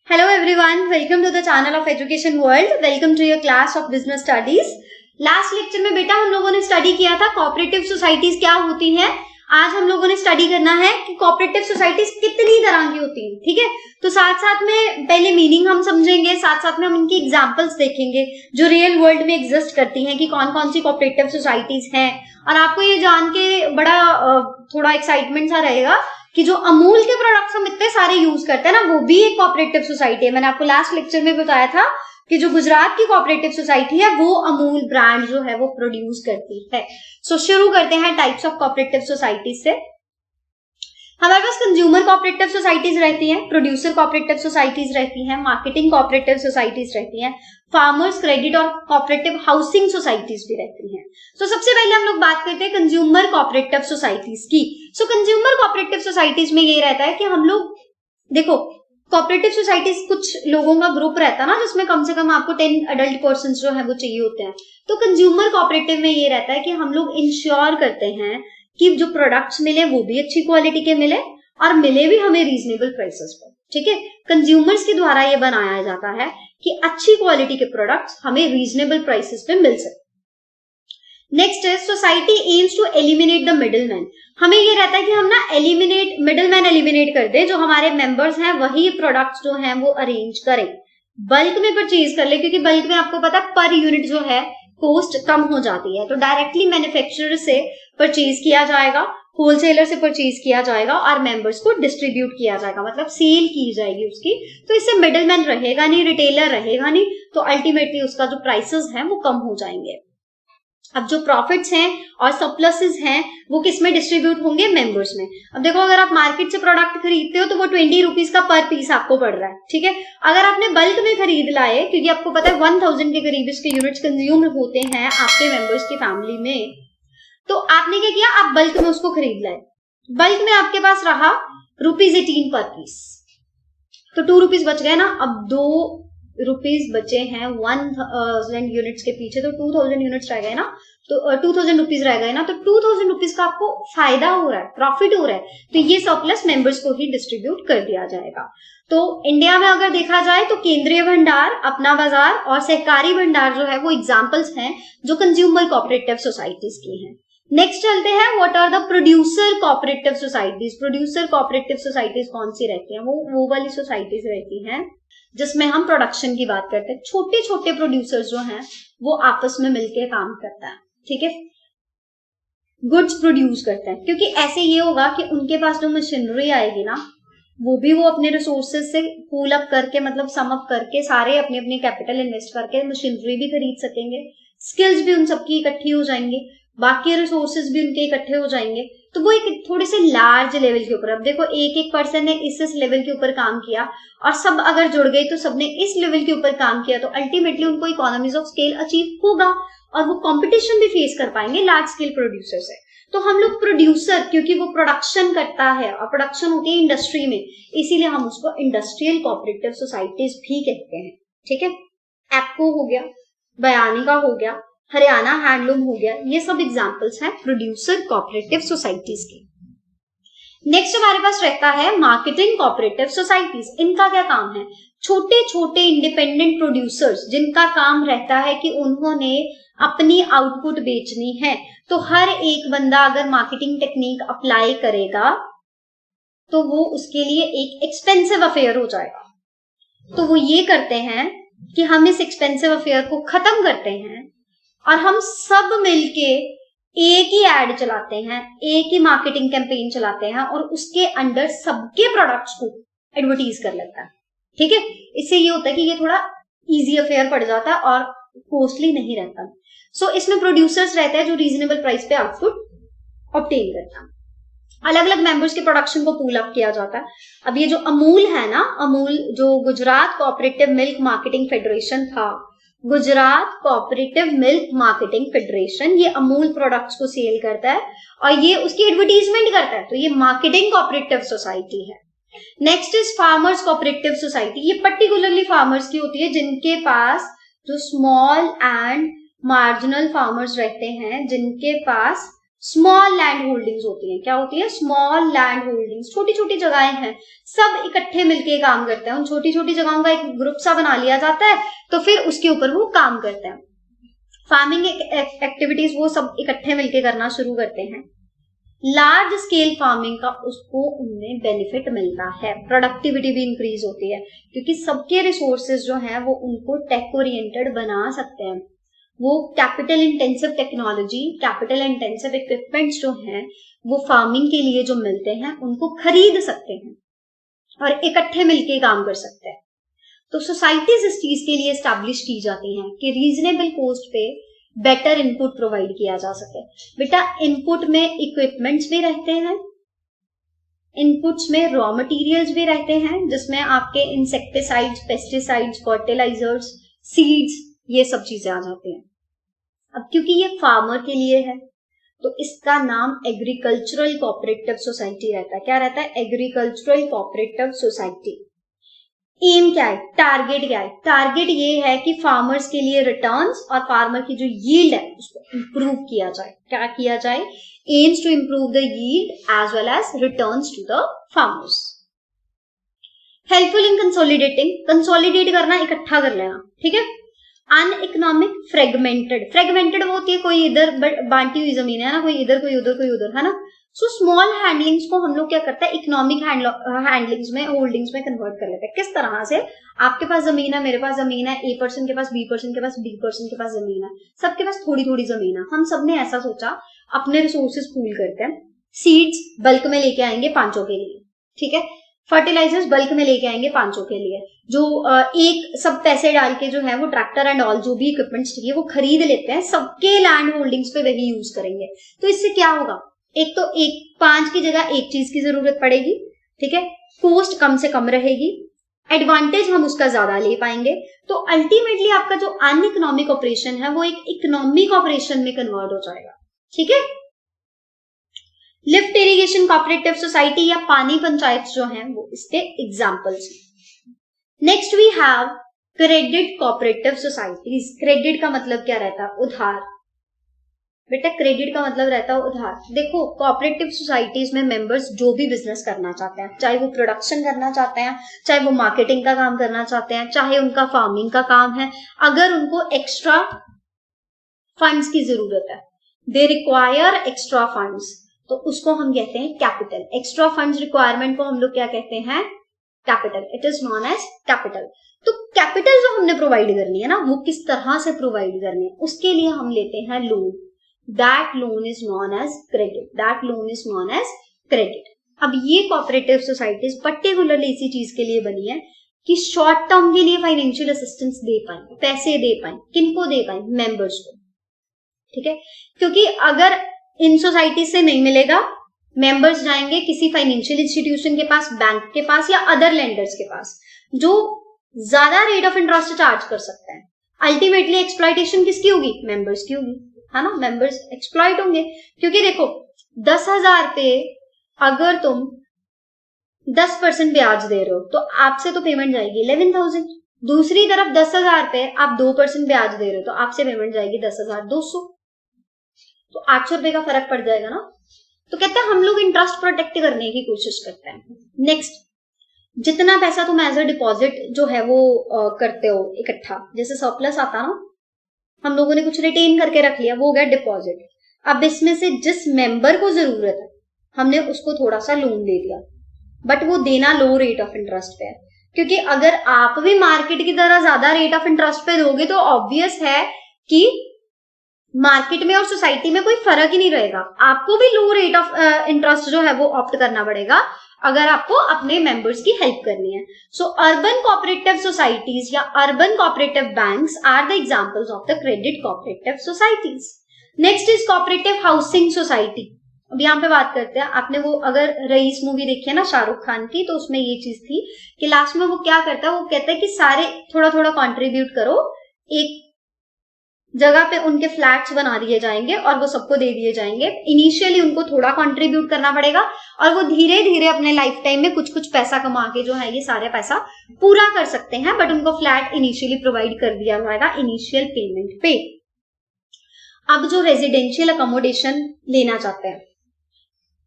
Hello everyone, welcome to the channel of Education World. Welcome to your class of Business Studies. Last lecture में बेटा हम लोगों ने study किया था कोऑपरेटिव सोसाइटीज क्या होती हैं। आज हम लोगों ने स्टडी करना है कि कोऑपरेटिव सोसाइटीज कितनी तरह की होती हैं। ठीक है, तो साथ साथ में पहले मीनिंग हम समझेंगे, साथ साथ में हम इनकी एग्जांपल्स देखेंगे जो रियल वर्ल्ड में एग्जिस्ट करती हैं कि कौन कौन सी कोऑपरेटिव सोसाइटीज हैं। और आपको ये जान के बड़ा थोड़ा एक्साइटमेंट सा रहेगा कि जो अमूल के प्रोडक्ट्स हम इतने सारे यूज करते हैं ना, वो भी एक कोऑपरेटिव सोसाइटी है। मैंने आपको लास्ट लेक्चर में बताया था कि जो गुजरात की कोऑपरेटिव सोसाइटी है वो अमूल ब्रांड जो है वो प्रोड्यूस करती है। सो शुरू करते हैं टाइप्स ऑफ कोऑपरेटिव सोसाइटीज से। हमारे पास कंज्यूमर कोऑपरेटिव सोसाइटीज रहती हैं, प्रोड्यूसर कोऑपरेटिव सोसाइटीज रहती हैं, मार्केटिंग कोऑपरेटिव सोसाइटीज रहती हैं, फार्मर्स क्रेडिट और कोऑपरेटिव हाउसिंग सोसाइटीज भी रहती हैं। तो सबसे पहले हम लोग बात करते हैं कंज्यूमर कोऑपरेटिव सोसाइटीज की। सो कंज्यूमर कोऑपरेटिव सोसाइटीज में ये रहता है कि हम लोग देखो कोऑपरेटिव सोसाइटीज कुछ लोगों का ग्रुप रहता है ना, जिसमें कम से कम आपको 10 अडल्ट पर्सन जो है वो चाहिए होते हैं। तो कंज्यूमर कोऑपरेटिव में ये रहता है कि हम लोग इंश्योर करते हैं कि जो प्रोडक्ट्स मिले वो भी अच्छी क्वालिटी के मिले और मिले भी हमें रीजनेबल प्राइसेस पर। ठीक है, कंज्यूमर्स के द्वारा ये बनाया जाता है कि अच्छी क्वालिटी के प्रोडक्ट्स हमें रीजनेबल प्राइसेस पे मिल सके। नेक्स्ट है society aims to eliminate the middleman. हमें ये रहता है कि हम ना मिडलमैन एलिमिनेट कर दे, जो हमारे मेंबर्स हैं वही प्रोडक्ट्स जो हैं वो अरेंज करें, बल्क में परचेज कर ले, क्योंकि बल्क में आपको पता है पर यूनिट जो है कॉस्ट कम हो जाती है। तो डायरेक्टली मैन्युफैक्चरर से परचेज किया जाएगा, होलसेलर से परचेज किया जाएगा और मेंबर्स को डिस्ट्रीब्यूट किया जाएगा, मतलब सेल की जाएगी उसकी। तो इससे मिडलमैन रहेगा नहीं, रिटेलर रहेगा नहीं, तो अल्टीमेटली उसका जो प्राइसेस हैं वो कम हो जाएंगे। अब जो प्रॉफिट्स हैं और सरप्लसेस हैं वो किस में डिस्ट्रीब्यूट होंगे? मेंबर्स में। अब देखो अगर आप मार्केट से प्रोडक्ट खरीदते हो तो वो 20 रुपीज का पर पीस आपको पड़ रहा है। ठीक है, अगर आपने बल्क में खरीद लाए, क्योंकि आपको पता है 1000 के करीब इसके यूनिट्स कंज्यूम होते हैं आपके मेंबर्स की फैमिली में, तो आपने क्या किया, आप बल्क में उसको खरीद लाए। बल्क में आपके पास रहा ₹18 पर पीस, तो 2 रुपीज बच गए ना। अब 2 रुपीज बचे हैं 1000 यूनिट्स के पीछे, तो 2000 यूनिट्स रह गए ना, तो 2000 रुपीज रह गए ना, तो 2000 रुपीज का आपको फायदा हो रहा है, प्रॉफिट हो रहा है। तो ये सरप्लस मेंबर्स को ही डिस्ट्रीब्यूट कर दिया जाएगा। तो इंडिया में अगर देखा जाए तो केंद्रीय भंडार, अपना बाजार और सहकारी भंडार जो है वो एग्जाम्पल्स हैं जो कंज्यूमर कोऑपरेटिव सोसाइटीज की हैं। नेक्स्ट चलते हैं, what are the producer cooperative societies. Producer cooperative societies कौन सी रहती हैं? वो वाली सोसाइटीज रहती हैं जिसमें हम प्रोडक्शन की बात करते हैं। छोटे छोटे प्रोड्यूसर्स जो हैं वो आपस में मिलकर काम करता है। ठीक है, गुड्स प्रोड्यूस करते हैं, क्योंकि ऐसे ये होगा कि उनके पास जो मशीनरी आएगी ना, वो भी वो अपने रिसोर्सेज से पूल अप करके, मतलब सम अप करके, सारे अपने अपने कैपिटल इन्वेस्ट करके मशीनरी भी खरीद सकेंगे, स्किल्स भी उन सबकी इकट्ठी हो जाएंगी, बाकी रिसोर्सेज भी उनके इकट्ठे हो जाएंगे। तो वो एक थोड़े से लार्ज लेवल के ऊपर, अब देखो एक पर्सन ने इस लेवल के ऊपर काम किया और सब अगर जुड़ गए तो सबने इस लेवल के ऊपर काम किया, तो अल्टीमेटली उनको इकोनॉमीज ऑफ स्केल अचीव होगा और वो कंपटीशन भी फेस कर पाएंगे लार्ज स्केल प्रोड्यूसर से। तो हम लोग प्रोड्यूसर, क्योंकि वो प्रोडक्शन करता है और प्रोडक्शन होती है इंडस्ट्री में, इसीलिए हम उसको इंडस्ट्रियल कोऑपरेटिव सोसाइटीज भी कहते हैं। ठीक है, एप्को हो गया, बयानिका हो गया, हरियाणा हैंडलूम हो गया, ये सब एग्जांपल्स हैं प्रोड्यूसर कोऑपरेटिव सोसाइटीज के। नेक्स्ट हमारे पास रहता है मार्केटिंग कोऑपरेटिव सोसाइटीज। इनका क्या काम है? छोटे छोटे इंडिपेंडेंट प्रोड्यूसर्स जिनका काम रहता है कि उन्होंने अपनी आउटपुट बेचनी है, तो हर एक बंदा अगर मार्केटिंग टेक्निक अप्लाई करेगा तो वो उसके लिए एक एक्सपेंसिव अफेयर हो जाएगा। तो वो ये करते हैं कि हम इस एक्सपेंसिव अफेयर को खत्म करते हैं और हम सब मिलके एक ही एड चलाते हैं, एक ही मार्केटिंग कैंपेन चलाते हैं और उसके अंडर सबके प्रोडक्ट्स को एडवर्टीज कर लेता है। ठीक है, इससे ये होता है कि ये थोड़ा इजी अफेयर पड़ जाता है और कॉस्टली नहीं रहता। सो इसमें प्रोड्यूसर्स रहते हैं जो रीजनेबल प्राइस पे आउटपुट ऑब्टेन करता है। अलग अलग मेंबर्स के प्रोडक्शन को पूल अप किया जाता है। अब ये जो अमूल है ना, अमूल जो Gujarat cooperative milk marketing federation था, Gujarat cooperative milk marketing federation, ये अमूल प्रोडक्ट्स को सेल करता है और ये उसकी एडवर्टीजमेंट करता है, तो ये मार्केटिंग कोऑपरेटिव सोसाइटी है। Next is farmers cooperative society. ये पर्टिकुलरली फार्मर्स की होती है जिनके पास, जो स्मॉल एंड मार्जिनल फार्मर्स रहते हैं, जिनके पास स्मॉल लैंड होल्डिंग्स होती हैं। क्या होती है? स्मॉल लैंड होल्डिंग्स, छोटी छोटी जगहें हैं, सब इकट्ठे मिलके काम करते हैं। उन छोटी छोटी जगहों का एक ग्रुप सा बना लिया जाता है, तो फिर उसके ऊपर वो काम करते हैं। फार्मिंग एक्टिविटीज वो सब इकट्ठे मिलके करना शुरू करते हैं। लार्ज स्केल फार्मिंग का उसको उनमें बेनिफिट मिलता है, प्रोडक्टिविटी भी इंक्रीज होती है, क्योंकि सबके रिसोर्सेज जो हैं वो उनको टेक ओरिएंटेड बना सकते हैं। वो capital intensive technology, capital intensive equipments जो हैं वो फार्मिंग के लिए जो मिलते हैं उनको खरीद सकते हैं और इकट्ठे मिलके काम कर सकते हैं। तो सोसाइटीज इस चीज के लिए स्टैब्लिश की जाती हैं कि रीजनेबल कॉस्ट पे बेटर इनपुट प्रोवाइड किया जा सके। बेटा इनपुट में इक्विपमेंट्स भी रहते हैं, इनपुट्स में रॉ मटेरियल्स भी रहते हैं, जिसमें आपके इंसेक्टिसाइड्स, पेस्टिसाइड्स, फर्टिलाइजर्स, सीड्स, ये सब चीजें आ जाती हैं। अब क्योंकि ये फार्मर के लिए है तो इसका नाम एग्रीकल्चरल कोऑपरेटिव सोसाइटी रहता है। क्या रहता है? Agricultural cooperative society. एम क्या है? टारगेट क्या है? टारगेट ये है कि फार्मर्स के लिए रिटर्न्स और फार्मर की जो यील्ड है उसको इंप्रूव किया जाए। क्या किया जाए? Aims to improve the yield as well as returns to the farmers. Helpful in consolidating, consolidate करना, इकट्ठा कर लेना, ठीक है। अनइकोनॉमिक फ्रेगमेंटेड, फ्रेगमेंटेड वो होती है कोई इधर बांटी हुई जमीन है ना, कोई इधर कोई उधर कोई उधर, है ना। सो स्मॉल हैंडलिंग्स को हम लोग क्या करते हैं? इकोनॉमिक हैंडलिंग्स में, होल्डिंग्स में कन्वर्ट कर लेते हैं। किस तरह से? आपके पास जमीन है, मेरे पास जमीन है, ए पर्सन के पास, बी पर्सन के पास, बी पर्सन के पास जमीन है, सबके पास थोड़ी थोड़ी जमीन है। हम सबने ऐसा सोचा अपने रिसोर्सेज पूल करते हैं, सीड्स बल्क में लेके आएंगे पांचों के लिए, ठीक है, फर्टिलाइजर्स बल्क में लेके आएंगे पांचों के लिए, जो एक सब पैसे डाल के जो है वो ट्रैक्टर एंड ऑल जो भी इक्विपमेंट्स चाहिए वो खरीद लेते हैं, सबके लैंड होल्डिंग्स पे वही यूज करेंगे। तो इससे क्या होगा? एक तो एक 5 की जगह एक चीज की जरूरत पड़ेगी, ठीक है, कॉस्ट कम से कम रहेगी, एडवांटेज हम उसका ज्यादा ले पाएंगे। तो अल्टीमेटली आपका जो अनइकोनॉमिक ऑपरेशन है वो एक इकोनॉमिक ऑपरेशन में कन्वर्ट हो जाएगा, ठीक है। लिफ्ट इरिगेशन कोऑपरेटिव सोसाइटी या पानी पंचायत जो हैं वो इसके एग्जांपल्स हैं। Next we have credit cooperative societies. Credit का मतलब क्या रहता है? उधार। बेटा क्रेडिट का मतलब रहता है उधार। देखो कोऑपरेटिव सोसाइटीज में मेंबर्स जो भी बिजनेस करना चाहते हैं, चाहे वो प्रोडक्शन करना चाहते हैं, चाहे वो मार्केटिंग का काम करना चाहते हैं, चाहे उनका फार्मिंग का काम है, अगर उनको एक्स्ट्रा फंड्स की जरूरत है, दे रिक्वायर एक्स्ट्रा फंड्स, तो उसको हम कहते हैं कैपिटल। एक्स्ट्रा फंड्स रिक्वायरमेंट को हम लोग क्या कहते हैं? Capital. It is known as capital. तो कैपिटल जो हमने प्रोवाइड करनी है ना, वो किस तरह से प्रोवाइड करनी है, उसके लिए हम लेते हैं loan. That loan is known as credit. That loan is known as credit. अब ये कोऑपरेटिव सोसाइटीज पर्टिकुलरली इसी चीज के लिए बनी है कि शॉर्ट टर्म के लिए फाइनेंशियल असिस्टेंस दे पाए, पैसे दे पाए। किनको दे पाए? मेंबर्स को, ठीक है। क्योंकि अगर इन सोसाइटी से नहीं मिलेगा, मेंबर्स जाएंगे किसी फाइनेंशियल इंस्टीट्यूशन के पास, बैंक के पास या अदर लेंडर्स के पास, जो ज्यादा रेट ऑफ इंटरेस्ट चार्ज कर सकते हैं। अल्टीमेटली एक्सप्लॉइटेशन किसकी होगी? मेंबर्स की होगी, है ना। मेंबर्स एक्सप्लॉइट होंगे, क्योंकि देखो 10,000 पे अगर तुम 10% ब्याज दे रहे हो तो आपसे तो पेमेंट जाएगी 11,000। दूसरी तरफ 10,000 पे आप 2% ब्याज दे रहे हो तो आपसे पेमेंट जाएगी 10,200, तो 800 रुपए का फर्क पड़ जाएगा ना। तो कहते हैं हम लोग इंटरेस्ट प्रोटेक्ट करने की कोशिश करते हैं। नेक्स्ट, जितना पैसा तुम एज अ डिपॉजिट जो है वो करते हो इकट्ठा, जैसे सरप्लस आता ना, हम लोगों ने कुछ रिटेन करके रख लिया, वो हो गया डिपॉजिट। अब इसमें से जिस मेंबर को जरूरत है हमने उसको थोड़ा सा लोन दे दिया, बट वो देना लो रेट ऑफ इंटरेस्ट पे है, क्योंकि अगर आप भी मार्केट की तरह ज्यादा रेट ऑफ इंटरेस्ट पे दोगे तो ऑब्वियस है कि मार्केट में और सोसाइटी में कोई फर्क ही नहीं रहेगा। आपको भी लो रेट ऑफ इंटरेस्ट जो है वो ऑप्ट करना पड़ेगा अगर आपको अपने मेंबर्स की हेल्प करनी है। सो अर्बन कोऑपरेटिव सोसाइटीज या urban cooperative banks are the examples of the credit cooperative societies. Next is cooperative housing society. अब यहाँ पे बात करते हैं, आपने वो अगर रईस मूवी देखी है ना शाहरुख खान की, तो उसमें ये चीज थी कि लास्ट में वो क्या करता है, वो कहता है कि सारे थोड़ा थोड़ा कॉन्ट्रीब्यूट करो, एक जगह पे उनके फ्लैट्स बना दिए जाएंगे और वो सबको दे दिए जाएंगे। इनिशियली उनको थोड़ा कंट्रीब्यूट करना पड़ेगा और वो धीरे धीरे अपने लाइफ टाइम में कुछ कुछ पैसा कमा के जो है ये सारे पैसा पूरा कर सकते हैं, बट उनको फ्लैट इनिशियली प्रोवाइड कर दिया जाएगा इनिशियल पेमेंट पे। अब जो रेजिडेंशियल अकोमोडेशन लेना चाहते हैं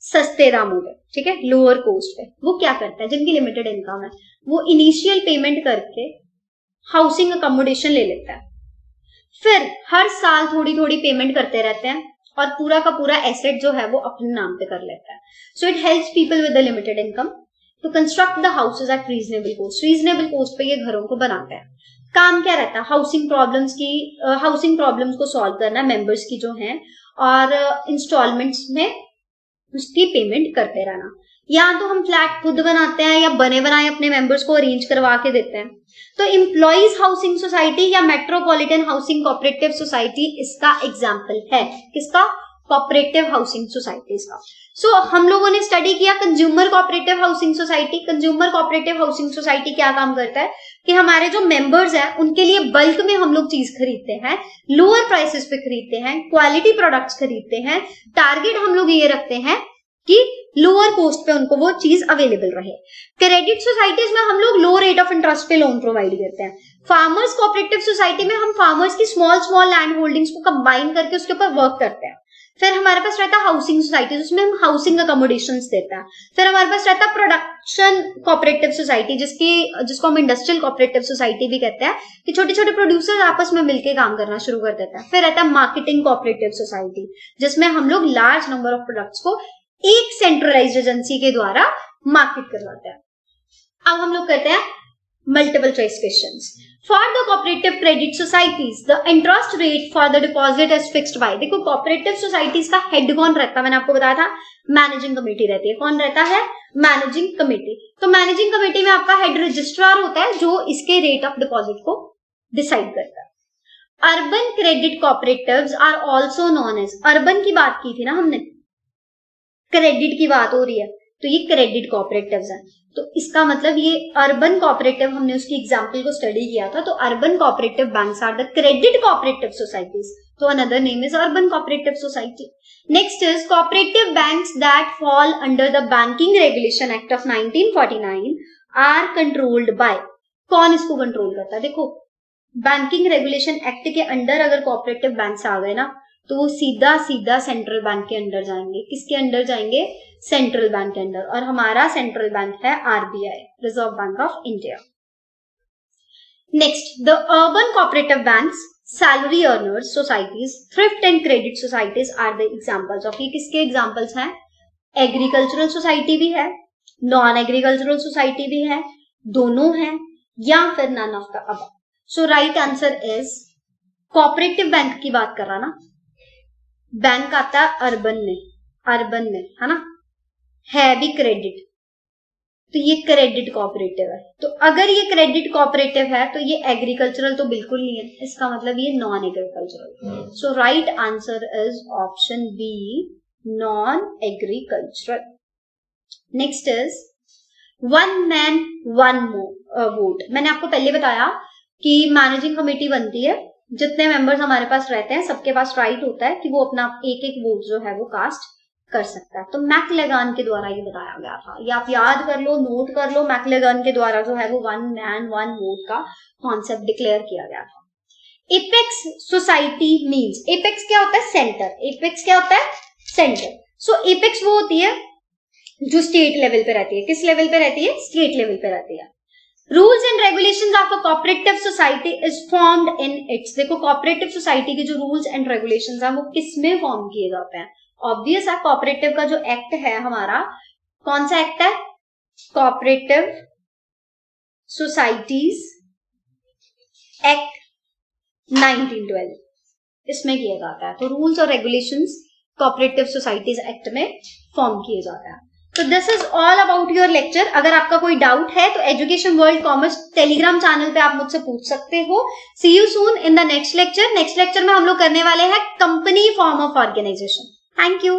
सस्ते दामों पे, ठीक है, लोअर कॉस्ट पे, वो क्या करता है, जिनकी लिमिटेड इनकम है, वो इनिशियल पेमेंट करके हाउसिंग अकोमोडेशन ले लेता है, फिर हर साल थोड़ी थोड़ी पेमेंट करते रहते हैं और पूरा का पूरा एसेट जो है वो अपने नाम पे कर लेता है. So it helps people with the limited income to construct the houses at reasonable cost. Reasonable cost पे ये घरों को बनाते हैं. काम क्या रहता है, हाउसिंग प्रॉब्लम्स को सॉल्व करना मेंबर्स की जो हैं, और इंस्टॉलमेंट्स में उसकी पेमेंट करते रहना. या तो हम फ्लैट खुद बनाते हैं या बने बनाए अपने मेंबर्स को अरेंज करवा के देते हैं. तो एम्प्लॉइज हाउसिंग सोसाइटी या मेट्रोपॉलिटन हाउसिंग कोऑपरेटिव सोसाइटी इसका एग्जांपल है. किसका? कोऑपरेटिव हाउसिंग सोसाइटीज का. सो हम लोगों ने स्टडी किया consumer cooperative housing society. Consumer cooperative housing society क्या काम करता है कि हमारे जो मेंबर्स हैं उनके लिए बल्क में हम लोग चीज खरीदते हैं, लोअर प्राइसेस पे खरीदते हैं, क्वालिटी प्रोडक्ट्स खरीदते हैं. टारगेट हम लोग ये रखते हैं कि लोअर कॉस्ट पे उनको वो चीज अवेलेबल रहे. क्रेडिट सोसाइटीज में हम लोग लो रेट ऑफ इंटरेस्ट पे लोन प्रोवाइड करते हैं. फार्मर्स कोऑपरेटिव सोसाइटी में हम फार्मर्स की स्मॉल लैंड होल्डिंग्स को कंबाइन करके उसके ऊपर वर्क करते हैं. फिर हमारे पास रहता है हाउसिंग सोसाइटी, उसमें हम हाउसिंग अकोमोडेशंस देते हैं. फिर हमारे पास रहता है प्रोडक्शन कोऑपरेटिव सोसाइटी, जिसको हम इंडस्ट्रियल कोऑपरेटिव सोसाइटी भी कहते हैं, कि छोटे छोटे प्रोड्यूसर्स आपस में मिलकर काम करना शुरू कर देते हैं. फिर रहता है मार्केटिंग कोऑपरेटिव सोसाइटी, जिसमें हम लोग लार्ज नंबर ऑफ प्रोडक्ट्स को एक सेंट्रलाइज्ड एजेंसी के द्वारा मार्केट करवाते हैं. अब हम लोग करते हैं multiple choice questions. For the cooperative credit societies the interest rate for the deposit is fixed by. देखो कोऑपरेटिव सोसाइटीज का हेड कौन रहता है, मैंने आपको बताया था मैनेजिंग कमेटी रहती है. कौन रहता है? Managing committee. तो मैनेजिंग कमेटी में आपका हेड रजिस्ट्रार होता है जो इसके रेट ऑफ डिपॉजिट को डिसाइड करता है. Urban credit cooperatives are also known as. Urban की बात की थी ना हमने, क्रेडिट की बात हो रही है, तो ये क्रेडिट कोऑपरेटिव्स हैं. तो इसका मतलब ये अर्बन कोऑपरेटिव, हमने उसकी एग्जांपल को स्टडी किया था. तो urban cooperative banks are the credit cooperative societies. तो another name is urban cooperative society. Next is cooperative banks that fall under the banking regulation act of 1949 are controlled by. कौन इसको control करता है? देखो banking regulation act के under अगर cooperative banks आ गए ना, तो वो सीधा सीधा सेंट्रल बैंक के अंडर जाएंगे. किसके अंडर जाएंगे? सेंट्रल बैंक के अंदर. और हमारा सेंट्रल बैंक है RBI, reserve bank of India. Next, the urban cooperative banks, salary earners societies, thrift and credit societies are the examples of. ये किसके एग्जांपल्स हैं? एग्रीकल्चरल सोसाइटी भी है, नॉन एग्रीकल्चरल सोसाइटी भी है, दोनों हैं, या फिर none of the above. So right answer is cooperative bank की बात कर रहा ना. बैंक आता है अर्बन में, है ना, है भी क्रेडिट, तो ये क्रेडिट कोऑपरेटिव है. तो अगर ये क्रेडिट कोऑपरेटिव है तो ये एग्रीकल्चरल तो बिल्कुल नहीं है, इसका मतलब ये non agricultural. So right answer is option B, non agricultural. Next is one man one vote. मैंने आपको पहले बताया कि मैनेजिंग कमेटी बनती है, जितने मेंबर्स हमारे पास रहते हैं सबके पास राइट होता है कि वो अपना एक एक वोट जो है वो कास्ट कर सकता है. तो मैकलेगान के द्वारा ये बताया गया था, या आप याद कर लो, नोट कर लो, मैकलेगान के द्वारा जो है वो वन मैन वन वोट का कॉन्सेप्ट डिक्लेयर किया गया था. एपेक्स सोसाइटी मींस, एपेक्स क्या होता है? सेंटर. एपेक्स क्या होता है? सेंटर. सो एपेक्स वो होती है जो स्टेट लेवल पे रहती है. किस लेवल पे रहती है? स्टेट लेवल पे रहती है. Rules and regulations of a cooperative society is formed in its. देखो कोऑपरेटिव सोसाइटी के जो रूल्स एंड रेगुलेशंस हैं वो किसमें फॉर्म किए जाते हैं? ऑब्वियस है, कोऑपरेटिव का जो एक्ट है हमारा, कौन सा एक्ट है? कोऑपरेटिव सोसाइटीज एक्ट 1912, इसमें किया जाता है. तो रूल्स और रेगुलेशंस कोऑपरेटिव सोसाइटीज एक्ट में फॉर्म किए जाते हैं. तो this is all about your lecture. अगर आपका कोई डाउट है तो education world commerce Telegram channel पे आप मुझसे पूछ सकते हो. See you soon in the next lecture. Next lecture में हम लोग करने वाले हैं company form of organisation. Thank you.